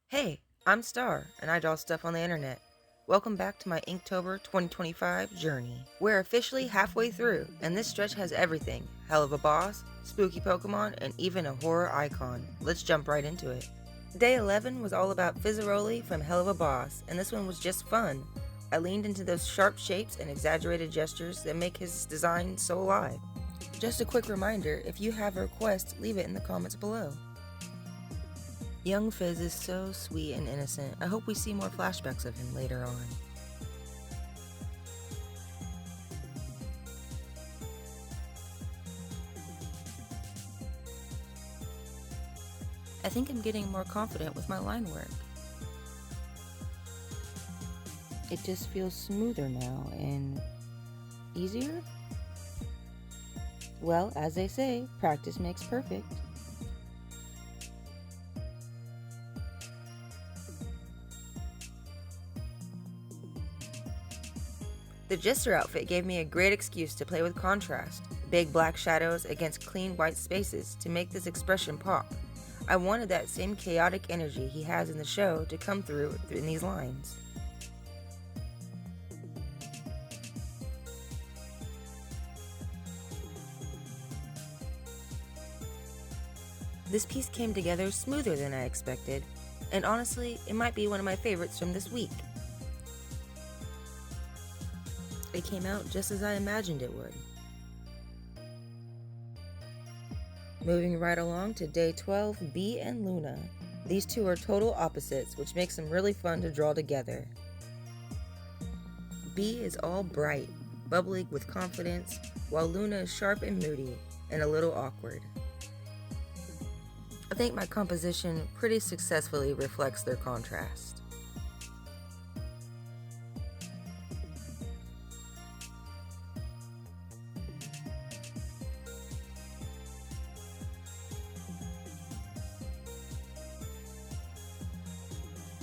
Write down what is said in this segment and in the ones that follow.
Hey, I'm Star, and I draw stuff on the internet. Welcome back to my Inktober 2025 journey. We're officially halfway through, and this stretch has everything: Helluva Boss, spooky Pokemon, and even a horror icon. Let's jump right into it. Day 11 was all about Fizzarolli from Helluva Boss, and this one was just fun. I leaned into those sharp shapes and exaggerated gestures that make his design so alive. Just a quick reminder, if you have a request, leave it in the comments below. Young Fizz is so sweet and innocent. I hope we see more flashbacks of him later on. I think I'm getting more confident with my line work. It just feels smoother now and easier. Well, as they say, practice makes perfect. The Jester outfit gave me a great excuse to play with contrast, big black shadows against clean white spaces to make this expression pop. I wanted that same chaotic energy he has in the show to come through in these lines. This piece came together smoother than I expected, and honestly, it might be one of my favorites from this week. It came out just as I imagined it would. Moving right along to day 12, Bee and Loona. These two are total opposites, which makes them really fun to draw together. Bee is all bright, bubbly with confidence, while Loona is sharp and moody, and a little awkward. I think my composition pretty successfully reflects their contrast.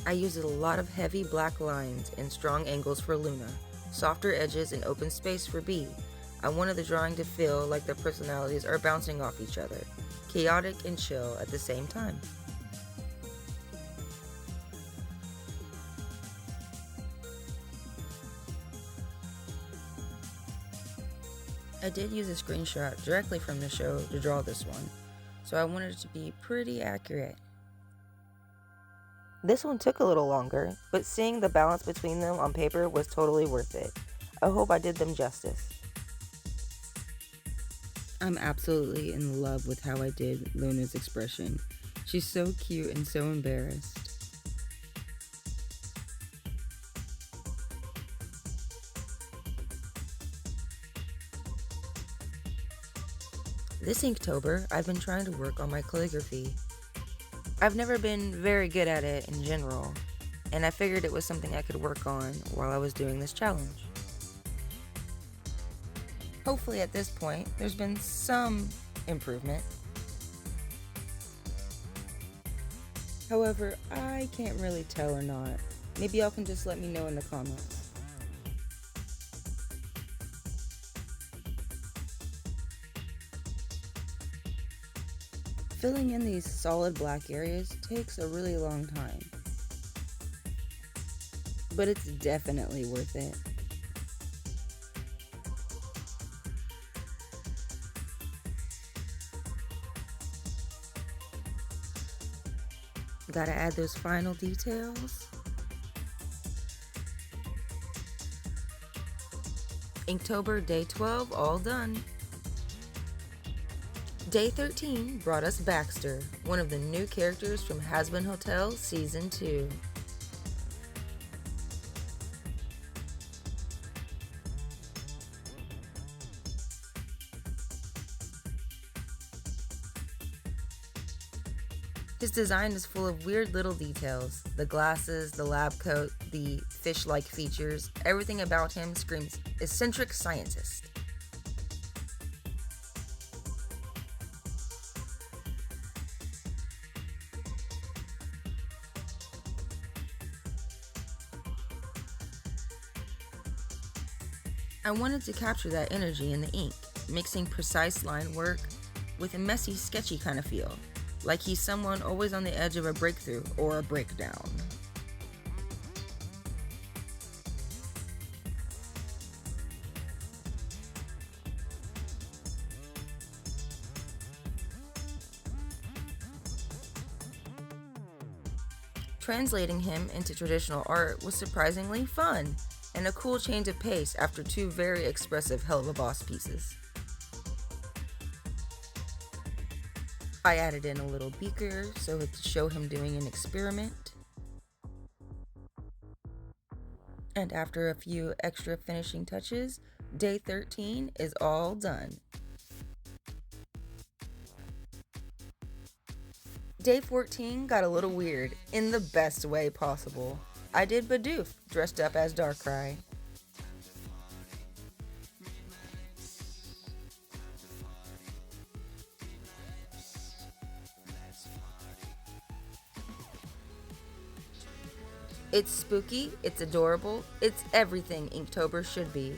I used a lot of heavy black lines and strong angles for Loona, softer edges and open space for Bee. I wanted the drawing to feel like their personalities are bouncing off each other, chaotic and chill at the same time. I did use a screenshot directly from the show to draw this one, so I wanted it to be pretty accurate. This one took a little longer, but seeing the balance between them on paper was totally worth it. I hope I did them justice. I'm absolutely in love with how I did Loona's expression. She's so cute and so embarrassed. This Inktober, I've been trying to work on my calligraphy. I've never been very good at it in general, and I figured it was something I could work on while I was doing this challenge. Hopefully at this point, there's been some improvement. However, I can't really tell or not. Maybe y'all can just let me know in the comments. Filling in these solid black areas takes a really long time, but it's definitely worth it. Gotta add those final details. Inktober day 12 all done. Day 13 brought us Baxter, one of the new characters from Hazbin Hotel Season 2. His design is full of weird little details. The glasses, the lab coat, the fish-like features, everything about him screams eccentric scientist. I wanted to capture that energy in the ink, mixing precise line work with a messy, sketchy kind of feel. like he's someone always on the edge of a breakthrough or a breakdown. Translating him into traditional art was surprisingly fun, and a cool change of pace after two very expressive Helluva Boss pieces. I added in a little beaker so it could show him doing an experiment. And after a few extra finishing touches, day 13 is all done. Day 14 got a little weird, in the best way possible. I did Bidoof, dressed up as Darkrai. It's spooky, it's adorable, it's everything Inktober should be.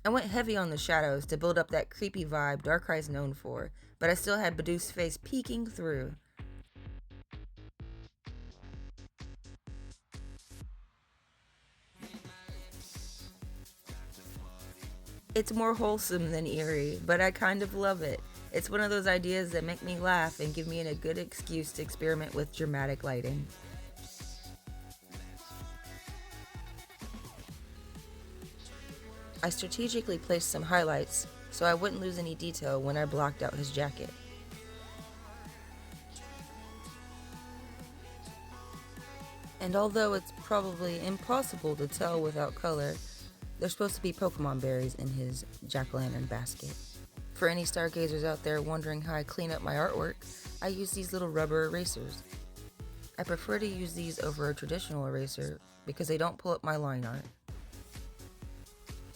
I went heavy on the shadows to build up that creepy vibe Darkrai's known for, but I still had Bidoof's face peeking through. It's more wholesome than eerie, but I kind of love it. It's one of those ideas that make me laugh and give me a good excuse to experiment with dramatic lighting. I strategically placed some highlights so I wouldn't lose any detail when I blocked out his jacket. And although it's probably impossible to tell without color, there's supposed to be Pokémon berries in his jack-o'-lantern basket. For any stargazers out there wondering how I clean up my artwork, I use these little rubber erasers. I prefer to use these over a traditional eraser because they don't pull up my line art.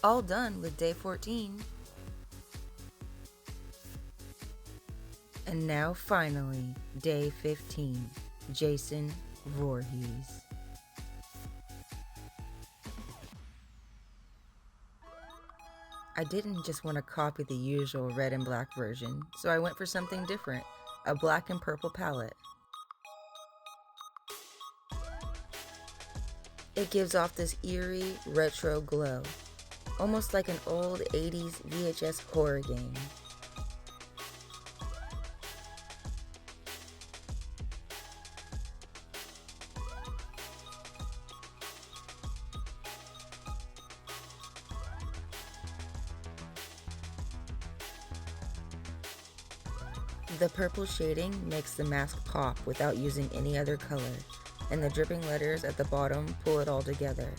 All done with day 14. And now finally, day 15, Jason Voorhees. I didn't just want to copy the usual red and black version, so I went for something different, a black and purple palette. It gives off this eerie, retro glow, almost like an old 80s VHS horror game. The purple shading makes the mask pop without using any other color, and the dripping letters at the bottom pull it all together.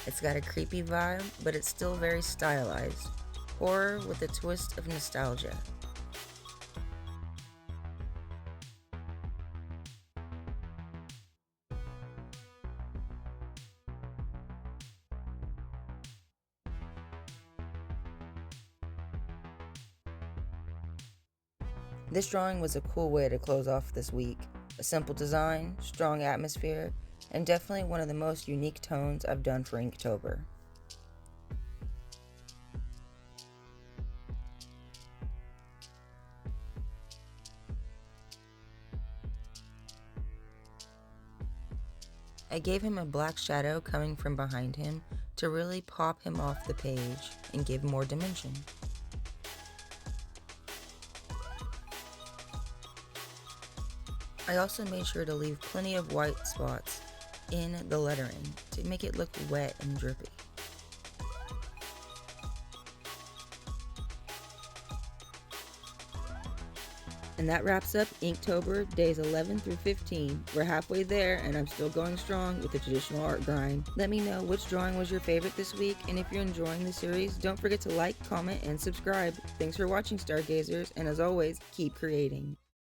It's got a creepy vibe, but it's still very stylized. Horror with a twist of nostalgia. This drawing was a cool way to close off this week. A simple design, strong atmosphere, and definitely one of the most unique tones I've done for Inktober. I gave him a black shadow coming from behind him to really pop him off the page and give more dimension. I also made sure to leave plenty of white spots in the lettering to make it look wet and drippy. And that wraps up Inktober days 11 through 15. We're halfway there and I'm still going strong with the traditional art grind. Let me know which drawing was your favorite this week, and if you're enjoying the series, don't forget to like, comment, and subscribe. Thanks for watching, Stargazers, and as always, keep creating.